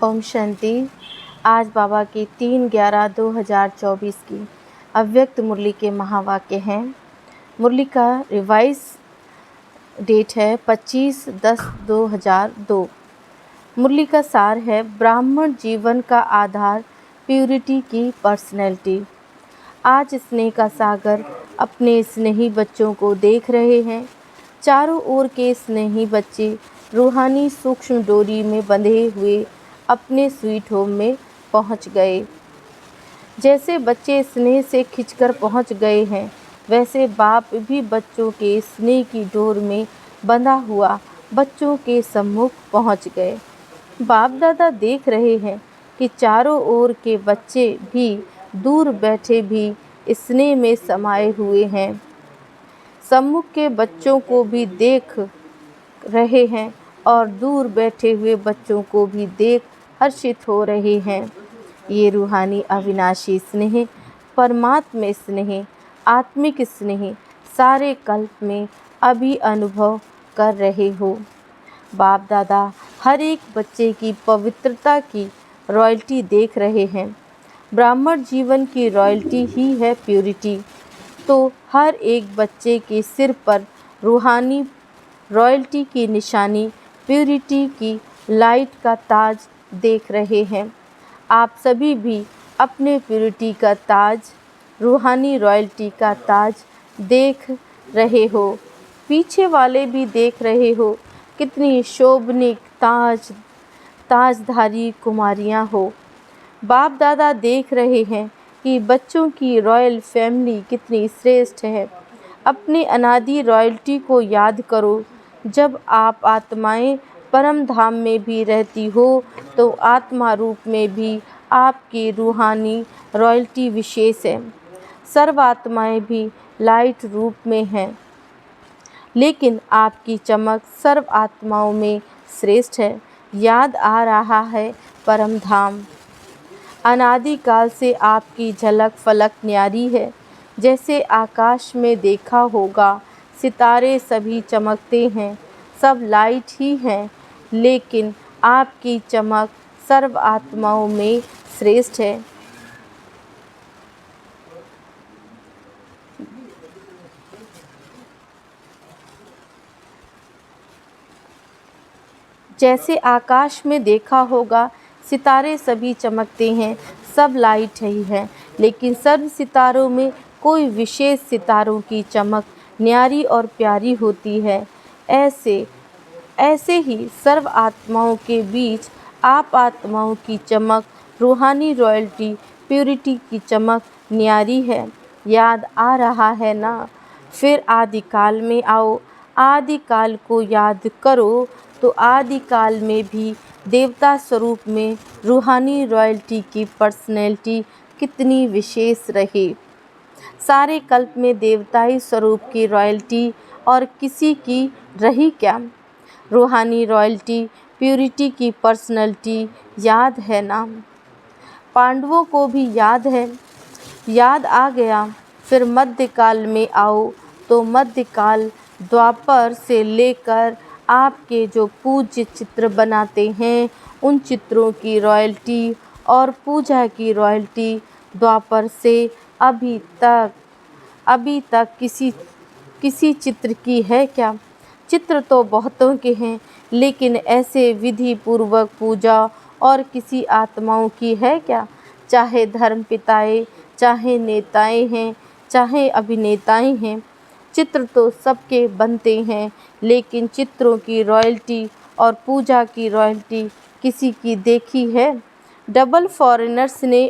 ओम शांति। आज बाबा की 3/11/2024 की अव्यक्त मुरली के महावाक्य हैं। मुरली का रिवाइज डेट है 25/10/2002। मुरली का सार है ब्राह्मण जीवन का आधार प्यूरिटी की पर्सनैलिटी। आज स्नेह का सागर अपने स्नेही बच्चों को देख रहे हैं। चारों ओर के स्नेही बच्चे रूहानी सूक्ष्म डोरी में बंधे हुए अपने स्वीट होम में पहुंच गए। जैसे बच्चे स्नेह से खिंचकर पहुंच गए हैं, वैसे बाप भी बच्चों के स्नेह की डोर में बंधा हुआ बच्चों के सम्मुख पहुंच गए। बाप दादा देख रहे हैं कि चारों ओर के बच्चे भी दूर बैठे भी स्नेह में समाये हुए हैं। सम्मुख के बच्चों को भी देख रहे हैं और दूर बैठे हुए बच्चों को भी देख हर्षित हो रहे हैं। ये रूहानी अविनाशी स्नेह, परमात्मा स्नेह, आत्मिक स्नेह सारे कल्प में अभी अनुभव कर रहे हो। बाप दादा हर एक बच्चे की पवित्रता की रॉयल्टी देख रहे हैं। ब्राह्मण जीवन की रॉयल्टी ही है प्यूरिटी। तो हर एक बच्चे के सिर पर रूहानी रॉयल्टी की निशानी प्यूरिटी की लाइट का ताज देख रहे हैं। आप सभी भी अपने प्यूरिटी का ताज, रूहानी रॉयल्टी का ताज देख रहे हो। पीछे वाले भी देख रहे हो कितनी शोभनीक ताजधारी कुमारियां हो। बाप दादा देख रहे हैं कि बच्चों की रॉयल फैमिली कितनी श्रेष्ठ है। अपने अनादि रॉयल्टी को याद करो। जब आप आत्माएं परम धाम में भी रहती हो तो आत्मा रूप में भी आपकी रूहानी रॉयल्टी विशेष है। सर्व आत्माएं भी लाइट रूप में हैं, लेकिन आपकी चमक सर्व आत्माओं में श्रेष्ठ है। याद आ रहा है परम धाम। अनादिकाल से आपकी झलक फलक न्यारी है। जैसे आकाश में देखा होगा सितारे सभी चमकते हैं, सब लाइट ही हैं, लेकिन आपकी चमक सर्व आत्माओं में श्रेष्ठ है। जैसे आकाश में देखा होगा सितारे सभी चमकते हैं, सब लाइट ही है, लेकिन सर्व सितारों में कोई विशेष सितारों की चमक न्यारी और प्यारी होती है। ऐसे ही सर्व आत्माओं के बीच आप आत्माओं की चमक, रूहानी रॉयल्टी प्यूरिटी की चमक न्यारी है। याद आ रहा है ना? फिर आदिकाल में आओ, आदिकाल को याद करो तो आदिकाल में भी देवता स्वरूप में रूहानी रॉयल्टी की पर्सनैलिटी कितनी विशेष रही। सारे कल्प में देवताई स्वरूप की रॉयल्टी और किसी की रही क्या? रूहानी रॉयल्टी प्यूरिटी की पर्सनैलिटी याद है ना? पांडवों को भी याद है। याद आ गया। फिर मध्यकाल में आओ तो मध्यकाल द्वापर से लेकर आपके जो पूज्य चित्र बनाते हैं, उन चित्रों की रॉयल्टी और पूजा की रॉयल्टी द्वापर से अभी तक किसी चित्र की है क्या? चित्र तो बहुतों के हैं, लेकिन ऐसे विधि पूर्वक पूजा और किसी आत्माओं की है क्या? चाहे धर्म पिताएं, चाहे नेताएं हैं, चाहे अभिनेताएं हैं, चित्र तो सबके बनते हैं, लेकिन चित्रों की रॉयल्टी और पूजा की रॉयल्टी किसी की देखी है? डबल फॉरेनर्स ने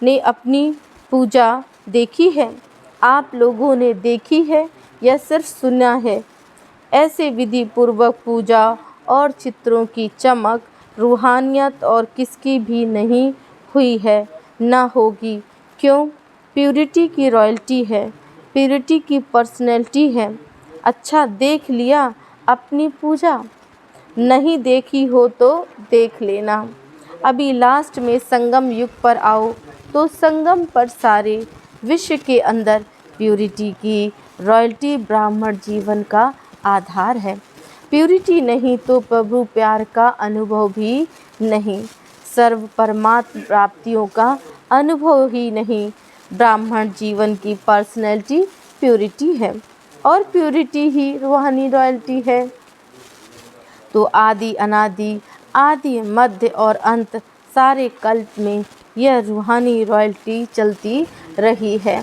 अपनी पूजा देखी है? आप लोगों ने देखी है या सिर्फ सुना है? ऐसे विधि पूर्वक पूजा और चित्रों की चमक रूहानियत और किसकी भी नहीं हुई है, ना होगी। क्यों? प्यूरिटी की रॉयल्टी है, प्यूरिटी की पर्सनैलिटी है। अच्छा, देख लिया अपनी पूजा? नहीं देखी हो तो देख लेना। अभी लास्ट में संगम युग पर आओ तो संगम पर सारे विश्व के अंदर प्यूरिटी की रॉयल्टी ब्राह्मण जीवन का आधार है। प्यूरिटी नहीं तो प्रभु प्यार का अनुभव भी नहीं। सर्व परमात्म प्राप्तियों का अनुभव ही नहीं, ब्राह्मण जीवन की पर्सनैलिटी प्योरिटी है और प्योरिटी ही रूहानी रॉयल्टी है। तो आदि अनादि, आदि मध्य और अंत सारे कल्प में यह रूहानी रॉयल्टी चलती रही है।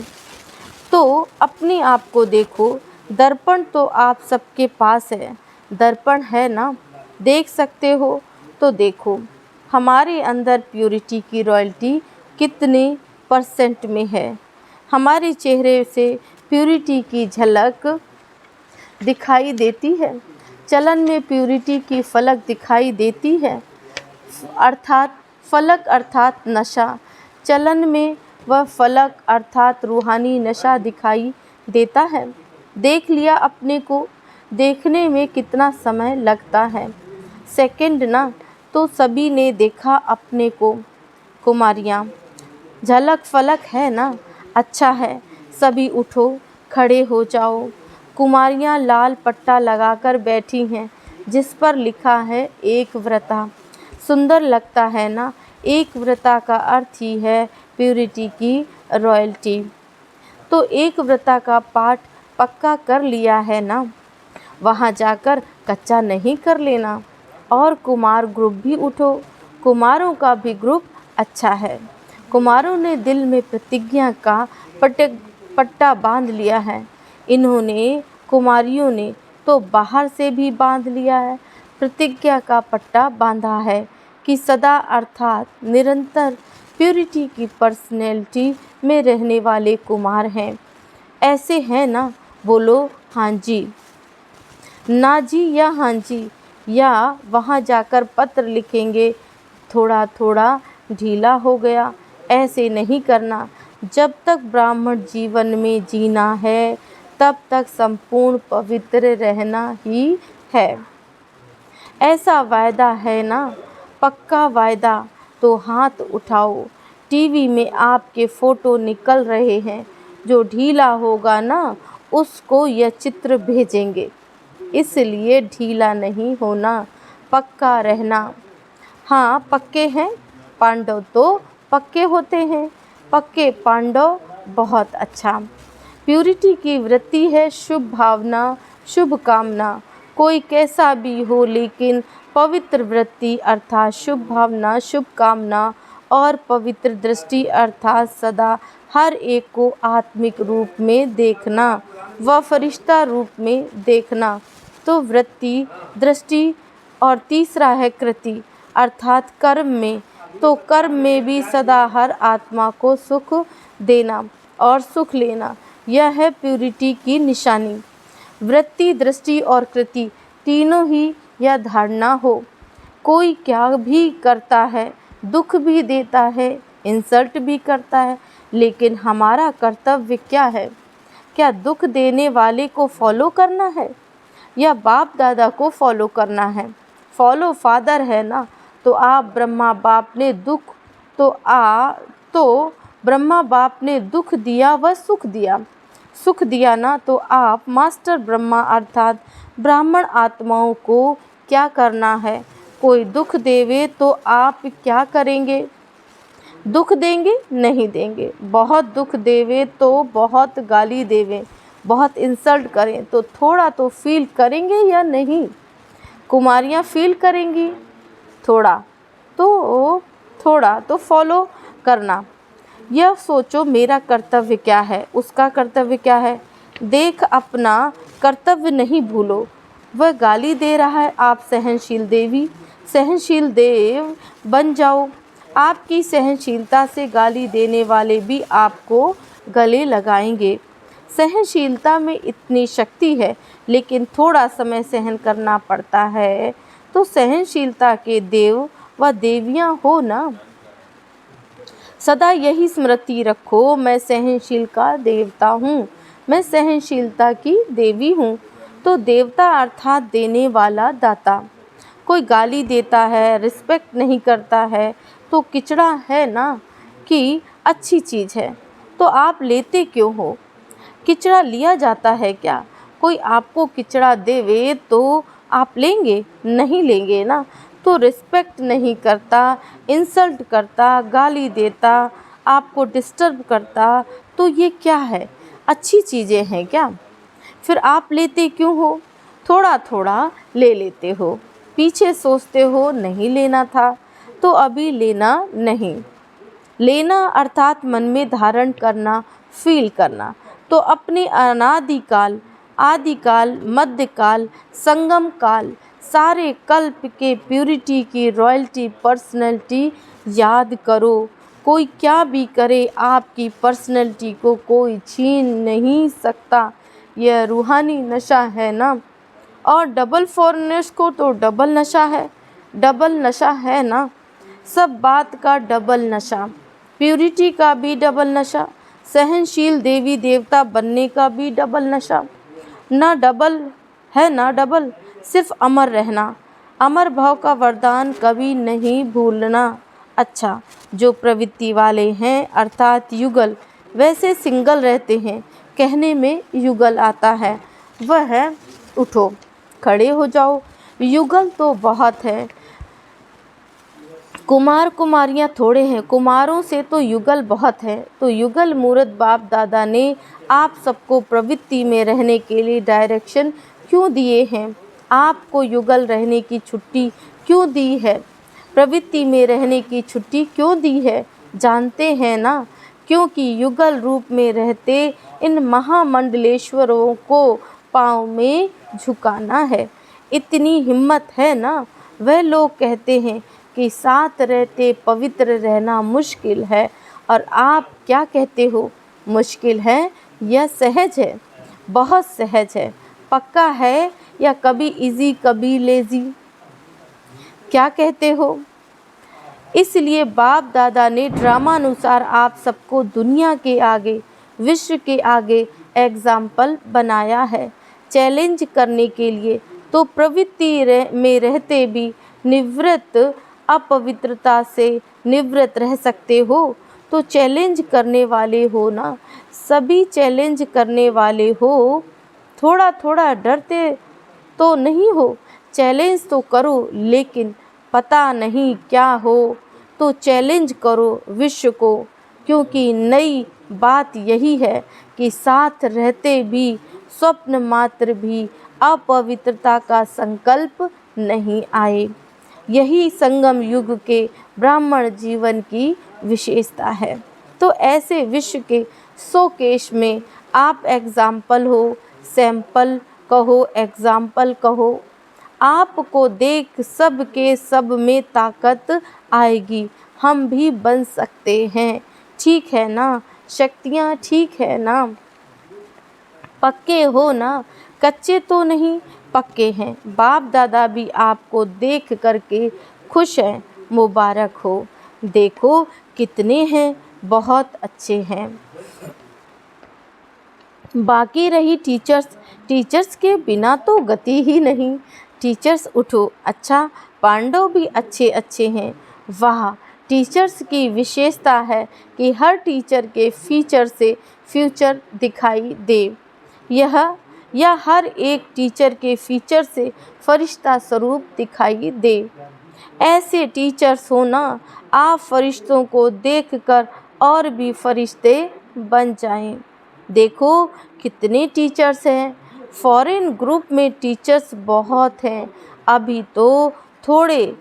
तो अपने आप को देखो, दर्पण तो आप सबके पास है, दर्पण है ना, देख सकते हो तो देखो हमारे अंदर प्योरिटी की रॉयल्टी कितने परसेंट में है। हमारे चेहरे से प्योरिटी की झलक दिखाई देती है, चलन में प्योरिटी की फलक दिखाई देती है, अर्थात फलक अर्थात नशा, चलन में वह फलक अर्थात रूहानी नशा दिखाई देता है। देख लिया अपने को, देखने में कितना समय लगता है, सेकंड ना, तो सभी ने देखा अपने को। कुमारियाँ, झलक फलक है ना, अच्छा है, सभी उठो, खड़े हो जाओ। कुमारियाँ लाल पट्टा लगाकर बैठी हैं जिस पर लिखा है एक व्रता। सुंदर लगता है ना, एक व्रता का अर्थ ही है प्योरिटी की रॉयल्टी। तो एक व्रता का पाठ पक्का कर लिया है ना, वहाँ जाकर कच्चा नहीं कर लेना। और कुमार ग्रुप भी उठो, कुमारों का भी ग्रुप अच्छा है। कुमारों ने दिल में प्रतिज्ञा का पट्टा बांध लिया है, इन्होंने कुमारियों ने तो बाहर से भी बांध लिया है, प्रतिज्ञा का पट्टा बांधा है कि सदा अर्थात निरंतर प्योरिटी की पर्सनैलिटी में रहने वाले कुमार हैं। ऐसे हैं ना, बोलो हाँ जी, ना जी या हाँ जी, या वहाँ जाकर पत्र लिखेंगे थोड़ा थोड़ा ढीला हो गया। ऐसे नहीं करना, जब तक ब्राह्मण जीवन में जीना है तब तक संपूर्ण पवित्र रहना ही है। ऐसा वायदा है ना, पक्का वायदा, तो हाथ उठाओ। टीवी में आपके फ़ोटो निकल रहे हैं, जो ढीला होगा ना उसको यह चित्र भेजेंगे, इसलिए ढीला नहीं होना, पक्का रहना। हाँ, पक्के हैं, पांडव तो पक्के होते हैं, पक्के पांडव, बहुत अच्छा। प्योरिटी की वृत्ति है शुभ भावना, शुभ कामना, कोई कैसा भी हो लेकिन पवित्र वृत्ति अर्थात शुभ भावना, शुभ कामना और पवित्र दृष्टि अर्थात सदा हर एक को आत्मिक रूप में देखना व फरिश्ता रूप में देखना। तो वृत्ति, दृष्टि और तीसरा है कृति अर्थात कर्म में, तो कर्म में भी सदा हर आत्मा को सुख देना और सुख लेना, यह है प्योरिटी की निशानी। वृत्ति, दृष्टि और कृति तीनों ही यह धारणा हो। कोई क्या भी करता है, दुख भी देता है, इंसल्ट भी करता है, लेकिन हमारा कर्तव्य क्या है? क्या दुख देने वाले को फॉलो करना है या बाप दादा को फॉलो करना है? फॉलो फादर है ना, तो आप ब्रह्मा बाप ने दुख तो ब्रह्मा बाप ने दुख दिया व सुख दिया, सुख दिया ना, तो आप मास्टर ब्रह्मा अर्थात ब्राह्मण आत्माओं को क्या करना है? कोई दुख देवे तो आप क्या करेंगे? दुख देंगे? नहीं देंगे। बहुत दुख देवे तो बहुत गाली देवे, बहुत इंसल्ट करें तो थोड़ा तो फील करेंगे या नहीं? कुमारियाँ फील करेंगी, थोड़ा तो फॉलो करना। यह सोचो मेरा कर्तव्य क्या है, उसका कर्तव्य क्या है। देख अपना कर्तव्य नहीं भूलो। वह गाली दे रहा है, आप सहनशील देवी, सहनशील देव बन जाओ। आपकी सहनशीलता से गाली देने वाले भी आपको गले लगाएंगे। सहनशीलता में इतनी शक्ति है, लेकिन थोड़ा समय सहन करना पड़ता है। तो सहनशीलता के देव व देवियाँ हो ना। सदा यही स्मृति रखो, मैं सहनशील का देवता हूँ, मैं सहनशीलता की देवी हूँ। तो देवता अर्थात देने वाला दाता। कोई गाली देता है, रिस्पेक्ट नहीं करता है, तो किचड़ा है ना कि अच्छी चीज़ है, तो आप लेते क्यों हो? किचड़ा लिया जाता है क्या? कोई आपको किचड़ा देवे तो आप लेंगे? नहीं लेंगे ना। तो रिस्पेक्ट नहीं करता, इंसल्ट करता, गाली देता, आपको डिस्टर्ब करता, तो ये क्या है? अच्छी चीज़ें हैं क्या? फिर आप लेते क्यों हो? थोड़ा थोड़ा ले लेते हो, पीछे सोचते हो नहीं लेना था, तो अभी लेना नहीं। लेना अर्थात मन में धारण करना, फील करना। तो अपने अनादिकाल, आदिकाल, मध्यकाल, संगम काल, सारे कल्प के प्यूरिटी की रॉयल्टी पर्सनैलिटी याद करो। कोई क्या भी करे, आपकी पर्सनैलिटी को कोई छीन नहीं सकता। यह रूहानी नशा है ना। और डबल फॉरनेस को तो डबल नशा है, डबल नशा है ना। सब बात का डबल नशा, प्यूरिटी का भी डबल नशा, सहनशील देवी देवता बनने का भी डबल नशा। ना डबल है ना डबल, सिर्फ अमर रहना, अमर भाव का वरदान कभी नहीं भूलना। अच्छा, जो प्रवृत्ति वाले हैं अर्थात युगल, वैसे सिंगल रहते हैं, कहने में युगल आता है, वह है उठो खड़े हो जाओ। युगल तो बहुत है, कुमार कुमारियाँ थोड़े हैं, कुमारों से तो युगल बहुत है। तो युगल मूर्त बाप दादा ने आप सबको प्रवृत्ति में रहने के लिए डायरेक्शन क्यों दिए हैं? आपको युगल रहने की छुट्टी क्यों दी है? प्रवृत्ति में रहने की छुट्टी क्यों दी है? जानते हैं ना, क्योंकि युगल रूप में रहते इन महामंडलेश्वरों को पाँव में झुकाना है। इतनी हिम्मत है ना। वह लोग कहते हैं कि साथ रहते पवित्र रहना मुश्किल है, और आप क्या कहते हो? मुश्किल है या सहज है? बहुत सहज है। पक्का है या कभी इजी कभी लेजी? क्या कहते हो? इसलिए बाप दादा ने ड्रामानुसार आप सबको दुनिया के आगे, विश्व के आगे एग्जाम्पल बनाया है, चैलेंज करने के लिए। तो प्रवृत्ति में रहते भी निवृत्त, अपवित्रता से निवृत्त रह सकते हो, तो चैलेंज करने वाले हो ना, सभी चैलेंज करने वाले हो। थोड़ा थोड़ा डरते तो नहीं हो? चैलेंज तो करो, लेकिन पता नहीं क्या हो, तो चैलेंज करो विश्व को। क्योंकि नई बात यही है कि साथ रहते भी स्वप्न मात्र भी अपवित्रता का संकल्प नहीं आए। यही संगम युग के ब्राह्मण जीवन की विशेषता है। तो ऐसे विश्व के शोकेश में आप एग्जाम्पल हो, सैंपल कहो, एग्जाम्पल कहो। आपको देख सब के सब में ताकत आएगी, हम भी बन सकते हैं। ठीक है ना? शक्तियाँ ठीक है ना? पक्के हो ना? कच्चे तो नहीं, पक्के हैं। बाप दादा भी आपको देख करके खुश हैं। मुबारक हो। देखो कितने हैं, बहुत अच्छे हैं। बाकी रही टीचर्स, टीचर्स के बिना तो गति ही नहीं। टीचर्स उठो। अच्छा, पांडव भी अच्छे अच्छे हैं। वाह, टीचर्स की विशेषता है कि हर टीचर के फीचर से फ्यूचर दिखाई दे। यह हर एक टीचर के फीचर से फरिश्ता स्वरूप दिखाई दे। ऐसे टीचर्स हो ना, आप फरिश्तों को देखकर और भी फरिश्ते बन जाएं। देखो कितने टीचर्स हैं। फॉरेन ग्रुप में टीचर्स बहुत हैं। अभी तो थोड़े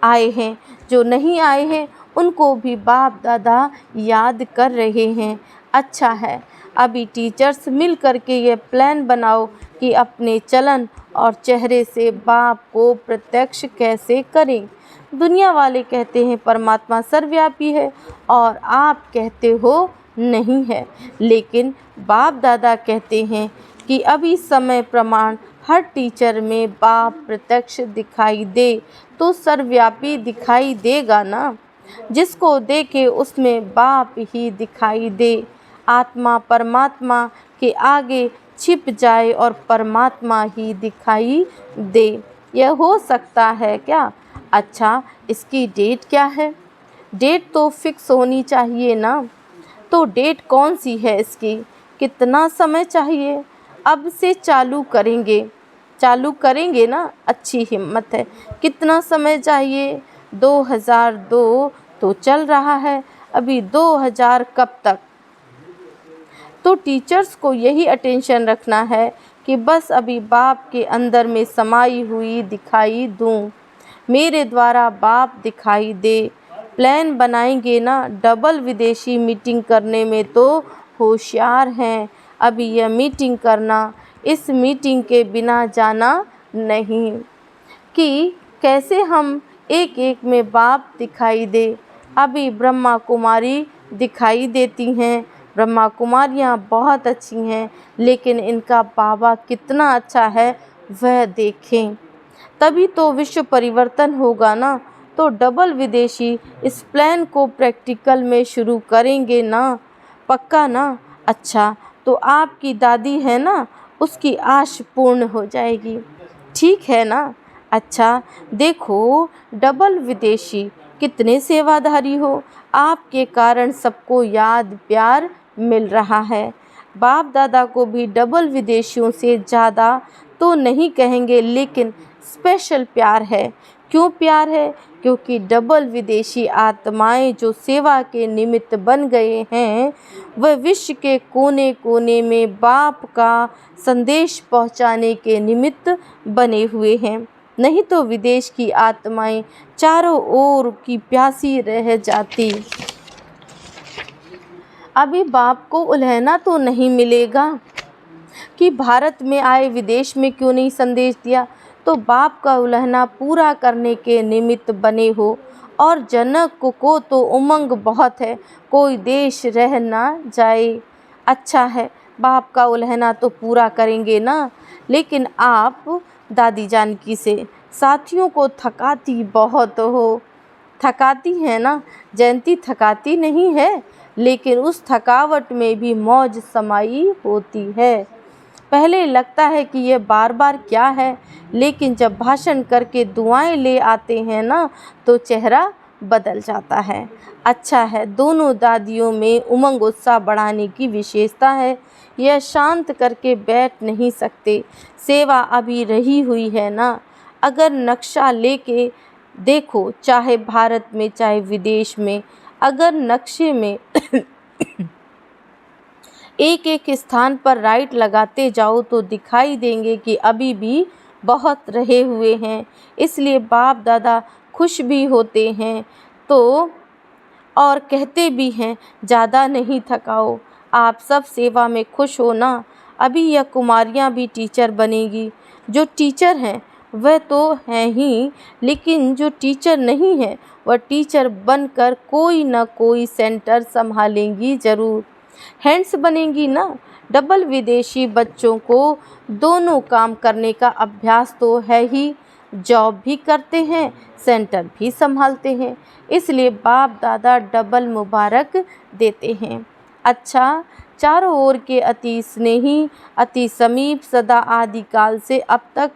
आए हैं, जो नहीं आए हैं उनको भी बाप दादा याद कर रहे हैं। अच्छा है, अभी टीचर्स मिल करके ये प्लान बनाओ कि अपने चलन और चेहरे से बाप को प्रत्यक्ष कैसे करें। दुनिया वाले कहते हैं परमात्मा सर्वव्यापी है, और आप कहते हो नहीं है, लेकिन बाप दादा कहते हैं कि अभी समय प्रमाण हर टीचर में बाप प्रत्यक्ष दिखाई दे तो सर्वव्यापी दिखाई देगा ना। जिसको देखे उसमें बाप ही दिखाई दे। आत्मा परमात्मा के आगे छिप जाए और परमात्मा ही दिखाई दे। यह हो सकता है क्या? अच्छा, इसकी डेट क्या है? डेट तो फिक्स होनी चाहिए ना। तो डेट कौन सी है इसकी? कितना समय चाहिए? अब से चालू करेंगे। चालू करेंगे ना, अच्छी हिम्मत है। कितना समय चाहिए? 2002 तो चल रहा है, अभी 2000 कब तक? तो टीचर्स को यही अटेंशन रखना है कि बस अभी बाप के अंदर में समाई हुई दिखाई दूँ, मेरे द्वारा बाप दिखाई दे। प्लान बनाएंगे ना, डबल विदेशी मीटिंग करने में तो होशियार हैं। अभी यह मीटिंग करना, इस मीटिंग के बिना जाना नहीं कि कैसे हम एक एक में बाप दिखाई दे। अभी ब्रह्मा कुमारी दिखाई देती हैं, ब्रह्मा कुमारियाँ बहुत अच्छी हैं, लेकिन इनका बाबा कितना अच्छा है वह देखें, तभी तो विश्व परिवर्तन होगा ना। तो डबल विदेशी इस प्लान को प्रैक्टिकल में शुरू करेंगे ना, पक्का ना? अच्छा, तो आपकी दादी है ना, उसकी आश पूर्ण हो जाएगी, ठीक है ना? अच्छा, देखो डबल विदेशी कितने सेवाधारी हो, आपके कारण सबको याद प्यार मिल रहा है। बाप दादा को भी डबल विदेशियों से ज़्यादा तो नहीं कहेंगे, लेकिन स्पेशल प्यार है। क्यों प्यार है? क्योंकि डबल विदेशी आत्माएं जो सेवा के निमित्त बन गए हैं, वह विश्व के कोने कोने में बाप का संदेश पहुंचाने के निमित्त बने हुए हैं। नहीं तो विदेश की आत्माएं चारों ओर की प्यासी रह जाती। अभी बाप को उल्हना तो नहीं मिलेगा कि भारत में आए विदेश में क्यों नहीं संदेश दिया। तो बाप का उल्हना पूरा करने के निमित्त बने हो। और जनक को तो उमंग बहुत है, कोई देश रह ना जाए। अच्छा है, बाप का उल्हना तो पूरा करेंगे ना, लेकिन आप दादी जानकी से साथियों को थकाती बहुत हो। थकाती है ना, जयंती थकाती नहीं है, लेकिन उस थकावट में भी मौज समाई होती है। पहले लगता है कि यह बार बार क्या है, लेकिन जब भाषण करके दुआएं ले आते हैं ना, तो चेहरा बदल जाता है। अच्छा है, दोनों दादियों में उमंग उत्साह बढ़ाने की विशेषता है। यह शांत करके बैठ नहीं सकते, सेवा अभी रही हुई है ना। अगर नक्शा लेके देखो, चाहे भारत में चाहे विदेश में, अगर नक्शे में एक एक स्थान पर राइट लगाते जाओ तो दिखाई देंगे कि अभी भी बहुत रहे हुए हैं। इसलिए बाप दादा खुश भी होते हैं तो और कहते भी हैं, ज़्यादा नहीं थकाओ, आप सब सेवा में खुश हो ना। अभी यह कुमारियाँ भी टीचर बनेगी। जो टीचर हैं वह तो हैं ही, लेकिन जो टीचर नहीं है वह टीचर बनकर कोई ना कोई सेंटर संभालेंगी ज़रूर। हैंड्स बनेंगी ना। डबल विदेशी बच्चों को दोनों काम करने का अभ्यास तो है ही, जॉब भी करते हैं, सेंटर भी संभालते हैं, इसलिए बाप दादा डबल मुबारक देते हैं। अच्छा, चारों ओर के अति स्नेही, अति समीप, सदा आदिकाल से अब तक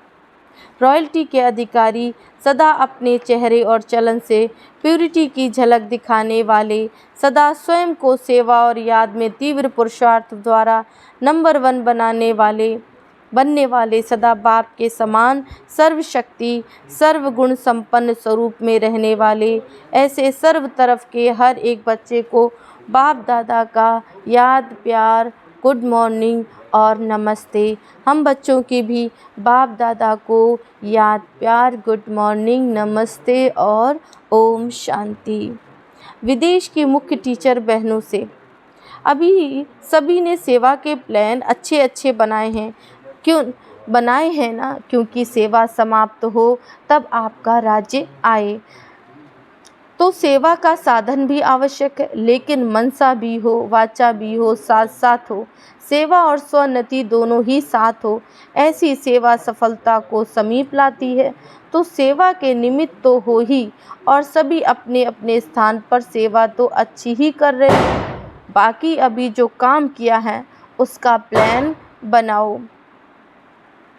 रॉयल्टी के अधिकारी, सदा अपने चेहरे और चलन से प्यूरिटी की झलक दिखाने वाले, सदा स्वयं को सेवा और याद में तीव्र पुरुषार्थ द्वारा नंबर 1 बनने वाले, सदा बाप के समान सर्वशक्ति सर्वगुण संपन्न स्वरूप में रहने वाले, ऐसे सर्व तरफ के हर एक बच्चे को बाप दादा का याद प्यार, गुड मॉर्निंग और नमस्ते। हम बच्चों की भी बाप दादा को याद प्यार, गुड मॉर्निंग, नमस्ते और ओम शांति। विदेश की मुख्य टीचर बहनों से, अभी सभी ने सेवा के प्लान अच्छे अच्छे बनाए हैं। क्यों बनाए हैं ना? क्योंकि सेवा समाप्त हो तब आपका राज्य आए। तो सेवा का साधन भी आवश्यक है, लेकिन मनसा भी हो, वाचा भी हो, साथ साथ हो। सेवा और स्वोन्नति दोनों ही साथ हो, ऐसी सेवा सफलता को समीप लाती है। तो सेवा के निमित्त तो हो ही, और सभी अपने अपने स्थान पर सेवा तो अच्छी ही कर रहे हैं। बाकी अभी जो काम किया है उसका प्लान बनाओ।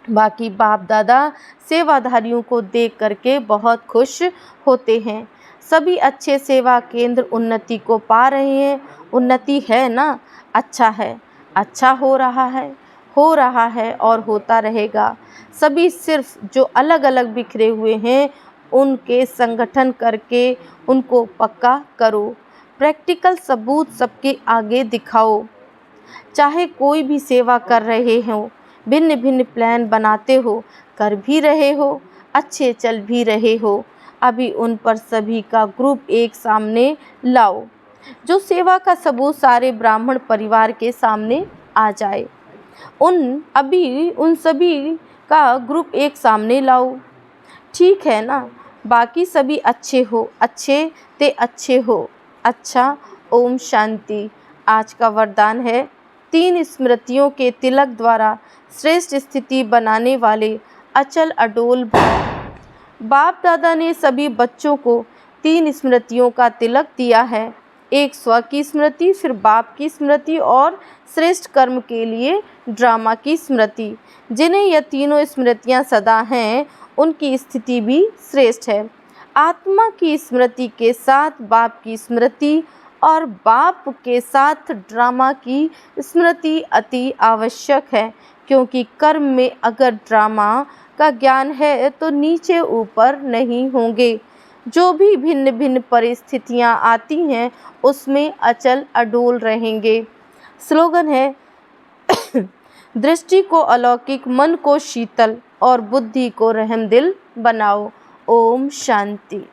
बाकी बाप दादा सेवाधारियों को देख करके बहुत खुश होते हैं। सभी अच्छे सेवा केंद्र उन्नति को पा रहे हैं। उन्नति है ना? अच्छा है, अच्छा हो रहा है, हो रहा है और होता रहेगा। सभी सिर्फ जो अलग अलग बिखरे हुए हैं उनके संगठन करके उनको पक्का करो। प्रैक्टिकल सबूत सबके आगे दिखाओ। चाहे कोई भी सेवा कर रहे हो, भिन्न भिन्न प्लान बनाते हो, कर भी रहे हो, अच्छे चल भी रहे हो, अभी उन पर सभी का ग्रुप एक सामने लाओ। जो सेवा का सबूत सारे ब्राह्मण परिवार के सामने आ जाए, उन सभी का ग्रुप एक सामने लाओ। ठीक है ना? बाकी सभी अच्छे हो, अच्छे ते अच्छे हो। अच्छा, ओम शांति। आज का वरदान है, 3 स्मृतियों के तिलक द्वारा श्रेष्ठ स्थिति बनाने वाले अचल अडोल भव। बाप दादा ने सभी बच्चों को 3 स्मृतियों का तिलक दिया है। एक स्व की स्मृति, फिर बाप की स्मृति और श्रेष्ठ कर्म के लिए ड्रामा की स्मृति। जिन्हें यह तीनों स्मृतियां सदा हैं, उनकी स्थिति भी श्रेष्ठ है। आत्मा की स्मृति के साथ बाप की स्मृति और बाप के साथ ड्रामा की स्मृति अति आवश्यक है, क्योंकि कर्म में अगर ड्रामा का ज्ञान है तो नीचे ऊपर नहीं होंगे। जो भी भिन्न भिन्न परिस्थितियां आती हैं उसमें अचल अडोल रहेंगे। स्लोगन है, दृष्टि को अलौकिक, मन को शीतल और बुद्धि को रहमदिल बनाओ। ओम शांति।